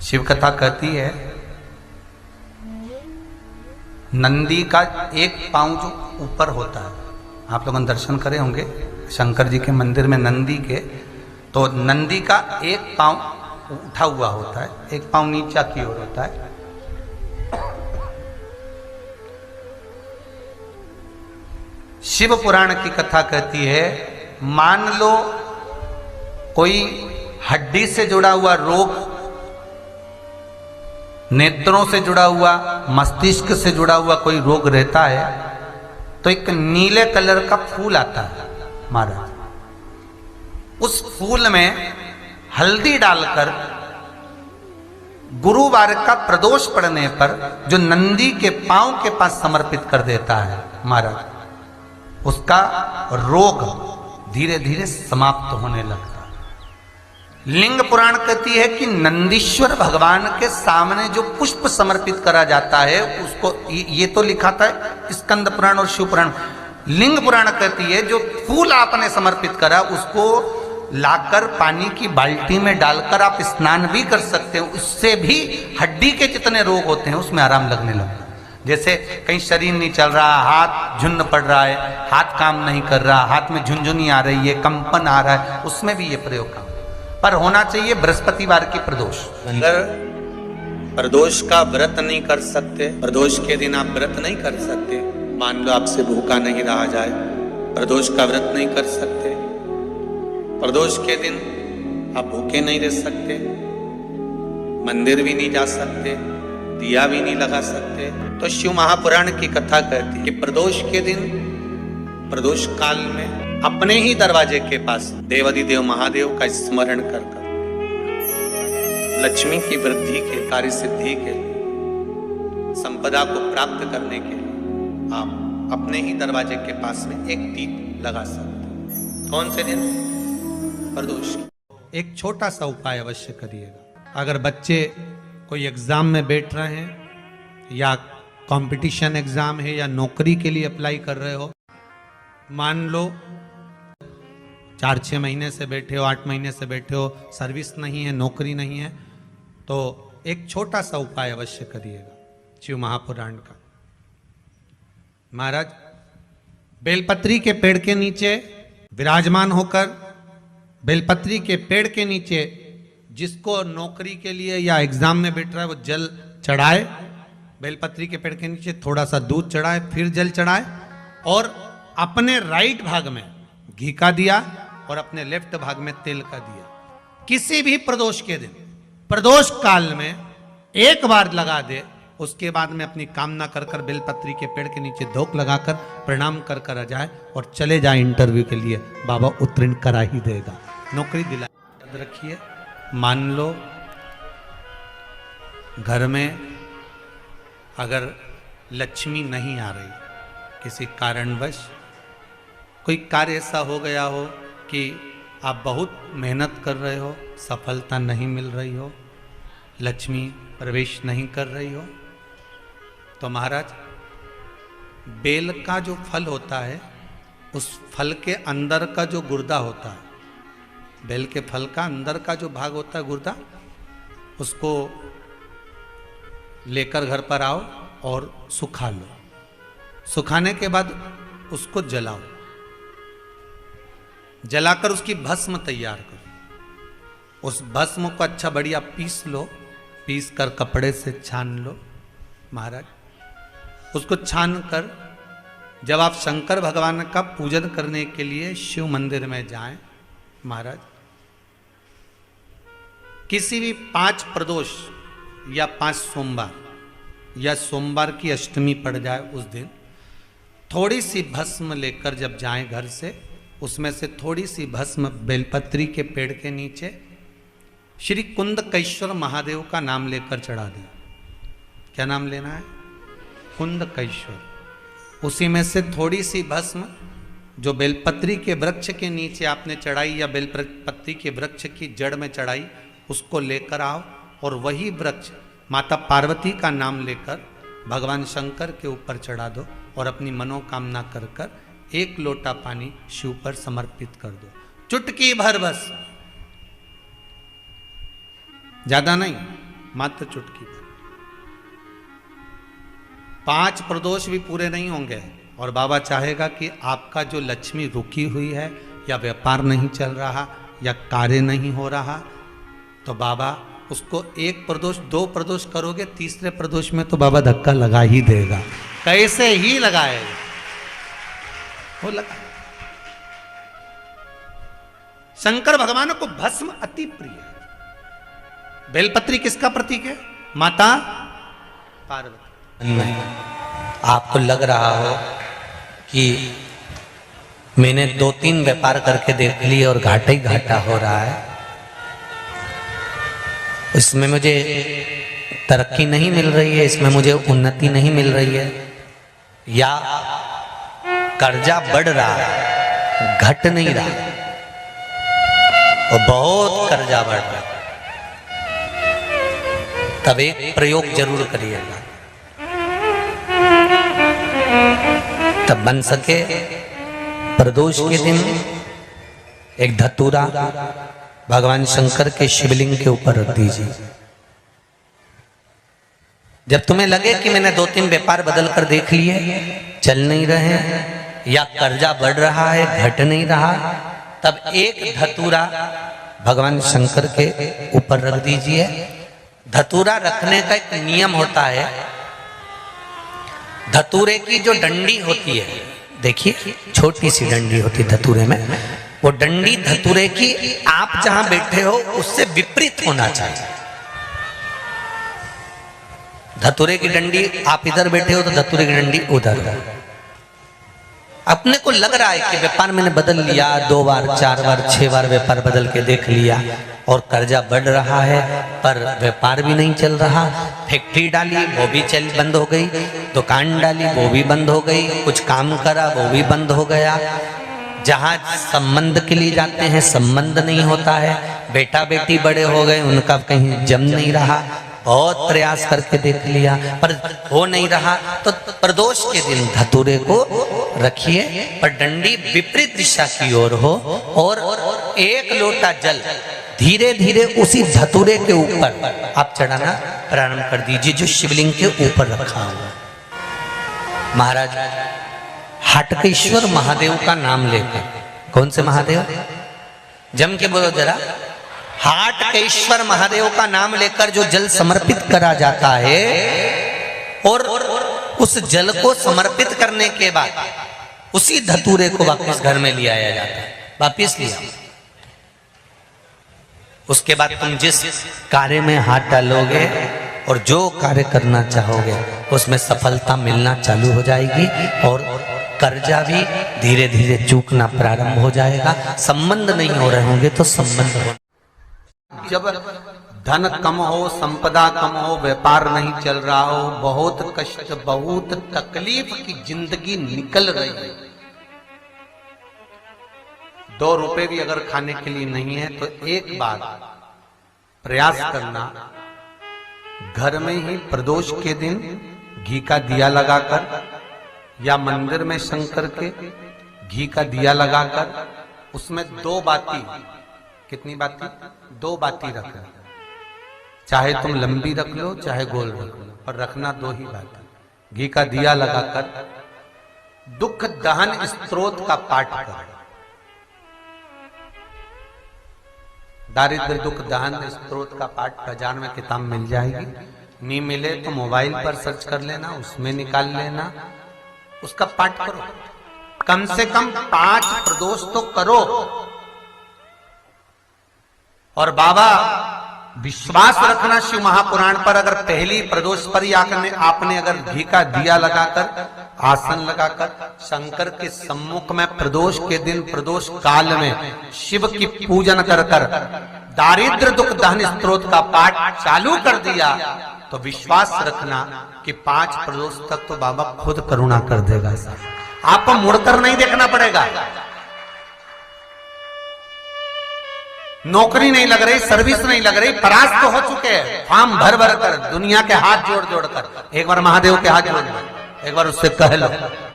शिव कथा कहती है नंदी का एक पांव जो ऊपर होता है, आप लोगों ने दर्शन करे होंगे शंकर जी के मंदिर में नंदी के, तो नंदी का एक पांव उठा हुआ होता है, एक पांव नीचा की ओर होता है। शिव पुराण की कथा कहती है, मान लो कोई हड्डी से जुड़ा हुआ रोग, नेत्रों से जुड़ा हुआ, मस्तिष्क से जुड़ा हुआ कोई रोग रहता है, तो एक नीले कलर का फूल आता है महाराज, उस फूल में हल्दी डालकर गुरुवार का प्रदोष पड़ने पर जो नंदी के पांव के पास समर्पित कर देता है महाराज, उसका रोग धीरे धीरे समाप्त होने लगता है। लिंग पुराण कहती है कि नंदीश्वर भगवान के सामने जो पुष्प समर्पित करा जाता है उसको, ये तो लिखा था स्कंद पुराण और शिव पुराण। लिंग पुराण कहती है जो फूल आपने समर्पित करा उसको लाकर पानी की बाल्टी में डालकर आप स्नान भी कर सकते हो, उससे भी हड्डी के जितने रोग होते हैं उसमें आराम लगने लगता है। जैसे कहीं शरीर नहीं चल रहा, हाथ झुन्न पड़ रहा है, हाथ काम नहीं कर रहा, हाथ में झुनझुनी आ रही है, कंपन आ रहा है, उसमें भी ये प्रयोग काम, पर होना चाहिए बृहस्पतिवार की प्रदोष। अगर प्रदोष का व्रत नहीं कर सकते, प्रदोष के दिन आप व्रत नहीं कर सकते, मान लो आपसे भूखा नहीं रहा जाए, प्रदोष का व्रत नहीं कर सकते, प्रदोष के दिन आप भूखे नहीं रह सकते, मंदिर भी नहीं जा सकते, दिया भी नहीं लगा सकते, तो शिव महापुराण की कथा कहती है कि प्रदोष के दिन, प्रदोष काल में अपने ही दरवाजे के पास देवाधिदेव महादेव का स्मरण कर लक्ष्मी की वृद्धि के, कार्य सिद्धि के लिए, संपदा को प्राप्त करने के लिए आप अपने ही दरवाजे के पास में एक दीप लगा सकते हैं। कौन से दिन? प्रदोष। एक छोटा सा उपाय अवश्य करिएगा। अगर बच्चे कोई एग्जाम में बैठ रहे हैं या कंपटीशन एग्जाम है या नौकरी के लिए अप्लाई कर रहे हो, मान लो 4-6 महीने से बैठे हो, 8 महीने से बैठे हो, सर्विस नहीं है, नौकरी नहीं है, तो एक छोटा सा उपाय अवश्य करिएगा शिव महापुराण का। महाराज बेलपत्री के पेड़ के नीचे विराजमान होकर, बेलपत्री के पेड़ के नीचे जिसको नौकरी के लिए या एग्जाम में बैठ रहा है वो जल चढ़ाए, बेलपत्री के पेड़ के नीचे थोड़ा सा दूध चढ़ाए, फिर जल चढ़ाए, और अपने राइट भाग में घी का दिया और अपने लेफ्ट भाग में तेल का दिया। किसी भी प्रदोष के दिन, प्रदोष काल में एक बार लगा दे, उसके बाद में अपनी कामना कर कर बेलपत्री के पेड़ के नीचे धोख लगाकर प्रणाम कर कर आ जाए और चले जाए इंटरव्यू के लिए, बाबा उत्तीर्ण करा ही देगा, नौकरी दिला। याद रखिए, मान लो घर में अगर लक्ष्मी नहीं आ रही, किसी कारणवश कोई कार्य ऐसा हो गया हो कि आप बहुत मेहनत कर रहे हो, सफलता नहीं मिल रही हो, लक्ष्मी प्रवेश नहीं कर रही हो, तो महाराज बेल का जो फल होता है, उस फल के अंदर का जो गुर्दा होता है, बेल के फल का अंदर का जो भाग होता है गुर्दा, उसको लेकर घर पर आओ और सुखा लो। सुखाने के बाद उसको जलाओ, जलाकर उसकी भस्म तैयार करो। उस भस्म को अच्छा बढ़िया पीस लो, पीस कर कपड़े से छान लो महाराज। उसको छान कर जब आप शंकर भगवान का पूजन करने के लिए शिव मंदिर में जाएं महाराज, किसी भी 5 प्रदोष या 5 सोमवार या सोमवार की अष्टमी पड़ जाए उस दिन, थोड़ी सी भस्म लेकर जब जाएं घर से, उसमें से थोड़ी सी भस्म बेलपत्री के पेड़ के नीचे श्री कुंदकेश्वर महादेव का नाम लेकर चढ़ा दें। क्या नाम लेना है? कुंदकेश्वर। उसी में से थोड़ी सी भस्म जो बेलपत्री के वृक्ष के नीचे आपने चढ़ाई या बेलपत्री के वृक्ष की जड़ में चढ़ाई, उसको लेकर आओ और वही वृक्ष माता पार्वती का नाम लेकर भगवान शंकर के ऊपर चढ़ा दो और अपनी मनोकामना कर कर 1 लोटा पानी शिव पर समर्पित कर दो। चुटकी भर बस, ज्यादा नहीं, मात्र चुटकी भर। 5 प्रदोष भी पूरे नहीं होंगे और बाबा चाहेगा कि आपका जो लक्ष्मी रुकी हुई है या व्यापार नहीं चल रहा या कार्य नहीं हो रहा, तो बाबा उसको 1 प्रदोष 2 प्रदोष करोगे, तीसरे प्रदोष में तो बाबा धक्का लगा ही देगा। कैसे ही लगाएगा वो लगा। शंकर भगवान को भस्म अति प्रिय है। बेलपत्री किसका प्रतीक है? माता पार्वती। आपको लग रहा हो कि मैंने 2-3 व्यापार करके देख लिए और घाटा ही घाटा हो रहा है, इसमें मुझे तरक्की नहीं मिल रही है, इसमें मुझे उन्नति नहीं मिल रही है, या कर्जा बढ़ रहा है, घट नहीं रहा और बहुत कर्जा बढ़ रहा है, तब एक प्रयोग जरूर करिएगा। तब बन सके प्रदोष के दिन एक धतूरा भगवान शंकर के शिवलिंग के ऊपर रख दीजिए। जब तुम्हें लगे कि मैंने 2-3 व्यापार बदल कर देख लिए, चल नहीं रहे या कर्जा बढ़ रहा है, घट नहीं रहा, तब एक धतूरा भगवान शंकर के ऊपर रख दीजिए। धतूरा रखने का एक नियम होता है। धतूरे की जो डंडी होती है, देखिए छोटी सी डंडी होती है धतूरे में, वो डंडी धतूरे की आप जहां बैठे हो उससे विपरीत होना चाहिए। धतूरे की डंडी आप इधर बैठे हो तो धतूरे की डंडी उधर। अपने को लग रहा है कि व्यापार मैंने बदल लिया, 2 बार 4 बार 6 बार व्यापार बदल के देख लिया और कर्जा बढ़ रहा है, पर व्यापार भी नहीं चल रहा। फैक्ट्री डाली वो भी बंद हो गई, दुकान डाली वो भी बंद हो गई, कुछ काम करा वो भी बंद हो गया। जहाँ संबंध के लिए जाते हैं संबंध नहीं होता है, बेटा बेटी बड़े हो गए उनका कहीं जम नहीं रहा, बहुत प्रयास करके देख लिया पर हो नहीं रहा। तो प्रदोष के दिन धतूरे को रखिए, पर डंडी विपरीत दिशा की ओर हो और 1 लोटा जल धीरे धीरे उसी धतूरे के ऊपर आप चढ़ाना प्रारंभ कर दीजिए जो शिवलिंग के ऊपर रखा हुआ। महाराज हाटकेश्वर महादेव का नाम लेकर, कौन से महादेव? जम के बोलो जरा। हाटकेश्वर महादेव का नाम लेकर जो जल समर्पित करा जाता है और उस जल को समर्पित करने के बाद उसी धतूरे को वापस घर में ले आया जाता है, वापस लिया। उसके बाद तुम जिस कार्य में हाथ डालोगे और जो कार्य करना चाहोगे उसमें सफलता मिलना चालू हो जाएगी और कर्जा भी धीरे धीरे चूकना प्रारंभ हो जाएगा। संबंध नहीं हो रहे होंगे तो संबंध हो। जब धन कम हो, संपदा कम हो, व्यापार नहीं चल रहा हो, बहुत कष्ट बहुत तकलीफ की जिंदगी निकल रही है, 2 रुपए भी अगर खाने के लिए नहीं है तो एक बार प्रयास करना, घर में ही प्रदोष के दिन घी का दिया लगाकर या मंदिर में शंकर के घी का दिया लगाकर उसमें 2 बाती, कितनी बाती? 2 बाती रखना। चाहे तुम लंबी रख लो चाहे गोल रख लो, पर रखना 2 ही बाती। घी का दिया लगाकर दुख दहन स्तोत्र का पाठ करो। दारिद्र दुख दहन स्तोत्र का पाठ बाजार में किताब मिल जाएगी, नहीं मिले तो मोबाइल पर सर्च कर लेना, उसमें निकाल लेना, उसका पाठ करो। कम से कम 5 प्रदोष तो करो। और बाबा विश्वास रखना शिव महापुराण पर, अगर पहली प्रदोष पर ही आपने अगर घी का दिया लगाकर आसन लगाकर शंकर के सम्मुख में प्रदोष के दिन प्रदोष काल में शिव की पूजन कर दारिद्र दुख दहन स्तोत्र का पाठ चालू कर दिया तो विश्वास रखना कि 5 प्रदोष तक तो बाबा खुद करुणा कर देगा। आपको मुड़कर नहीं देखना पड़ेगा। नौकरी नहीं लग रही, सर्विस नहीं लग रही, परास्त तो हो चुके हैं, फॉर्म भर भर कर दुनिया के हाथ जोड़ जोड़ कर एक बार महादेव के हाथ जोड़ लो, एक बार उससे कह लो